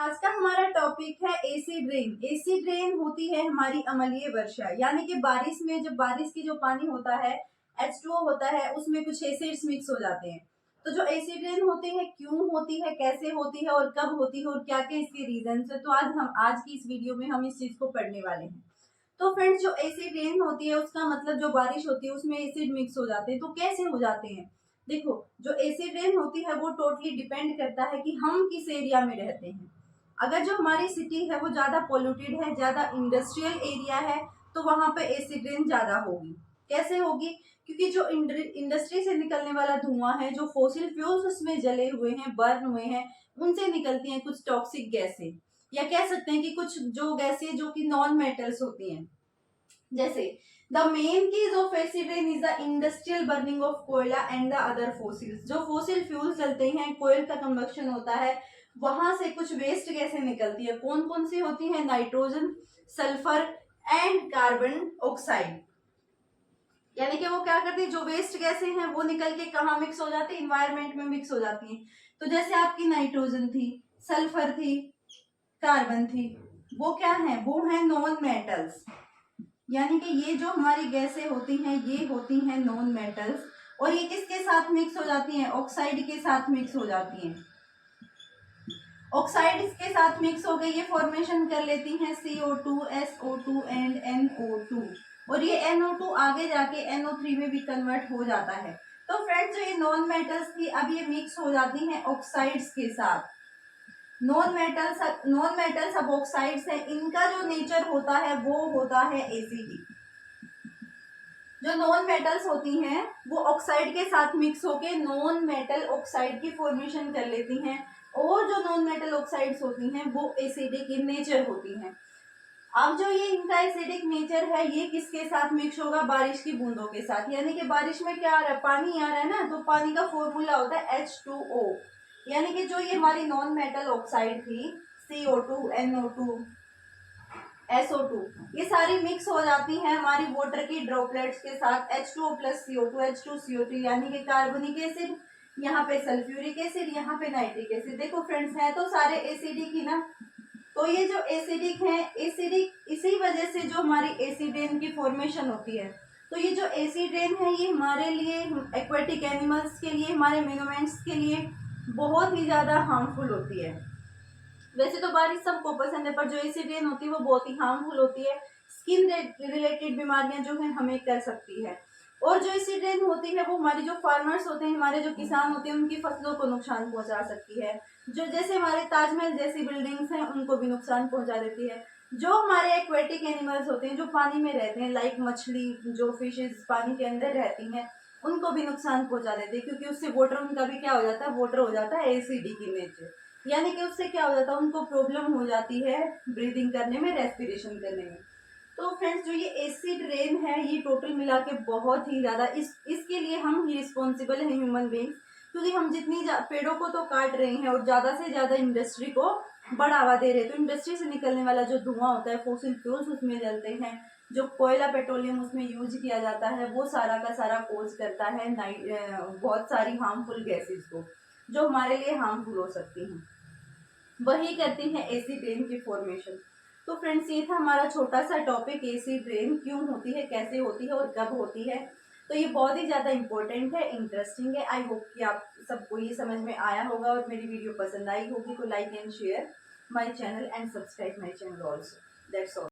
आज का हमारा टॉपिक है एसिड रेन। एसिड रेन होती है हमारी अम्लीय वर्षा, यानी कि बारिश में जब बारिश की जो पानी होता है H2O होता है उसमें कुछ एसिड्स मिक्स हो जाते हैं। तो जो एसिड रेन होती है क्यों होती है, कैसे होती है और कब होती है और क्या क्या इसके रीजन है, तो आज की इस वीडियो में हम इस चीज को पढ़ने वाले हैं। तो फ्रेंड्स, जो एसिड रेन होती है उसका मतलब जो बारिश होती है उसमें एसिड मिक्स हो जाते हैं। तो कैसे हो जाते हैं? देखो, जो एसिड रेन होती है वो टोटली डिपेंड करता है कि हम किस एरिया में रहते हैं। अगर जो हमारी सिटी है वो ज्यादा पोल्यूटेड है, ज्यादा इंडस्ट्रियल एरिया है, तो वहां पे एसिड रेन ज्यादा होगी। कैसे होगी? क्योंकि जो इंडस्ट्री से निकलने वाला धुआं है, जो फोसिल फ्यूल्स उसमें जले हुए हैं, बर्न हुए हैं, उनसे निकलती हैं कुछ टॉक्सिक गैसें, या कह सकते हैं कि कुछ जो गैसें जो कि नॉन मेटल्स होती हैं। जैसे the main cause of acid rain is the industrial burning of कोयला एंड द अदर फोसिल्स। जो फोसिल फ्यूल चलते हैं, कोयल का कंबक्शन होता है, वहां से कुछ वेस्ट गैसें निकलती है। कौन कौन सी होती है? Nitrogen, sulphur and carbon oxide. यानी कि वो क्या करती है, जो वेस्ट गैसें हैं वो निकल के कहाँ मिक्स हो जाती है? इन्वायरमेंट में मिक्स हो जाती है। तो जैसे आपकी नाइट्रोजन थी, सल्फर थी, कार्बन थी, वो क्या है? वो है नॉन मेटल्स। यानी कि ये जो हमारी गैसें होती हैं ये होती हैं नॉन मेटल्स, और ये किसके साथ मिक्स हो जाती हैं? ऑक्साइड के साथ मिक्स हो जाती हैं। ऑक्साइड इसके साथ मिक्स हो गई, ये फॉर्मेशन कर लेती हैं CO2, SO2 एंड NO2, और ये NO2 आगे जाके NO3 में भी कन्वर्ट हो जाता है। तो फ्रेंड्स, जो ये नॉन मेटल्स थी अब ये मिक्स हो जाती हैं ऑक्साइड्स के साथ। नॉन मेटल्स अब ऑक्साइड्स है, इनका जो नेचर होता है वो होता है एसिडिक। जो नॉन मेटल्स होती हैं वो ऑक्साइड के साथ मिक्स होके नॉन मेटल ऑक्साइड की फॉर्मेशन कर लेती हैं, और जो नॉन मेटल ऑक्साइड्स होती हैं वो एसिडिक इन नेचर होती हैं। अब जो ये इनका एसिडिक नेचर है ये किसके साथ मिक्स होगा? बारिश की बूंदों के साथ। यानी कि बारिश में क्या आ रहा है? पानी आ रहा है ना, तो पानी का फॉर्मूला होता है H2O। यानी कि जो ये हमारी नॉन मेटल ऑक्साइड थी, CO2, NO2, SO2, ये सारी मिक्स हो जाती हैं हमारी वाटर की ड्रॉपलेट्स के साथ H2O प्लस CO2, H2CO2, यानी कि कार्बोनिक एसिड, यहाँ पे सल्फ्यूरिक एसिड, यहाँ पे नाइट्रिक एसिड। देखो फ्रेंड्स, है तो सारे एसिडिक ही ना। तो ये जो एसिडिक है, एसिडिक इसी वजह से जो हमारी एसिड रेन की फॉर्मेशन होती है। तो ये जो एसिड रेन है ये हमारे लिए, एक्वेटिक एनिमल्स के लिए, हमारे मोन्यूमेंट्स के लिए बहुत ही ज्यादा हार्मफुल होती है। वैसे तो बारिश सबको पसंद है, पर जो एसिड रेन होती है वो बहुत ही हार्मफुल होती है। स्किन रिलेटेड बीमारियां जो है हमें कर सकती है। और जो एसिड रेन होती है वो हमारी जो फार्मर्स होते हैं, हमारे जो किसान होते हैं, उनकी फसलों को नुकसान पहुंचा सकती है। जो जैसे हमारे ताजमहल जैसी बिल्डिंग्स हैं उनको भी नुकसान पहुंचा देती है। जो हमारे एक्वेटिक एनिमल्स होते हैं जो पानी में रहते हैं, लाइक मछली, जो फिशेज पानी के अंदर रहती हैं, उनको भी नुकसान पहुंचा देते हैं, क्योंकि उससे वाटर उनका भी क्या हो जाता है? वाटर हो जाता है एसिडिक इन नेचर। यानी कि उससे क्या हो जाता है? उनको प्रॉब्लम हो जाती है ब्रीदिंग करने में, रेस्पिरेशन करने में। तो फ्रेंड्स, जो ये एसिड रेन है ये टोटल मिला के बहुत ही ज्यादा, इसके लिए हम ही रिस्पॉन्सिबल हैं, ह्यूमन बींग्स। क्योंकि हम जितनी पेड़ों को तो काट रहे हैं और ज्यादा से ज्यादा इंडस्ट्री को बढ़ावा दे रहे हैं। तो इंडस्ट्री से निकलने वाला जो धुआं होता है, फोसिल फ्यूल्स उसमें जलते हैं, जो कोयला पेट्रोलियम उसमें यूज किया जाता है, वो सारा का सारा कोज करता है बहुत सारी हार्मफुल गैसेस को, जो हमारे लिए हार्मफुल हो सकती हैं। वही करती है एसिड रेन की फॉर्मेशन। तो फ्रेंड्स, ये था हमारा छोटा सा टॉपिक, एसिड रेन क्यों होती है, कैसे होती है और कब होती है। तो ये बहुत ही ज़्यादा इंपॉर्टेंट है, इंटरेस्टिंग है। आई होप कि आप सबको ये समझ में आया होगा और मेरी वीडियो पसंद आई होगी। तो like and share my channel and subscribe my channel also. That's all.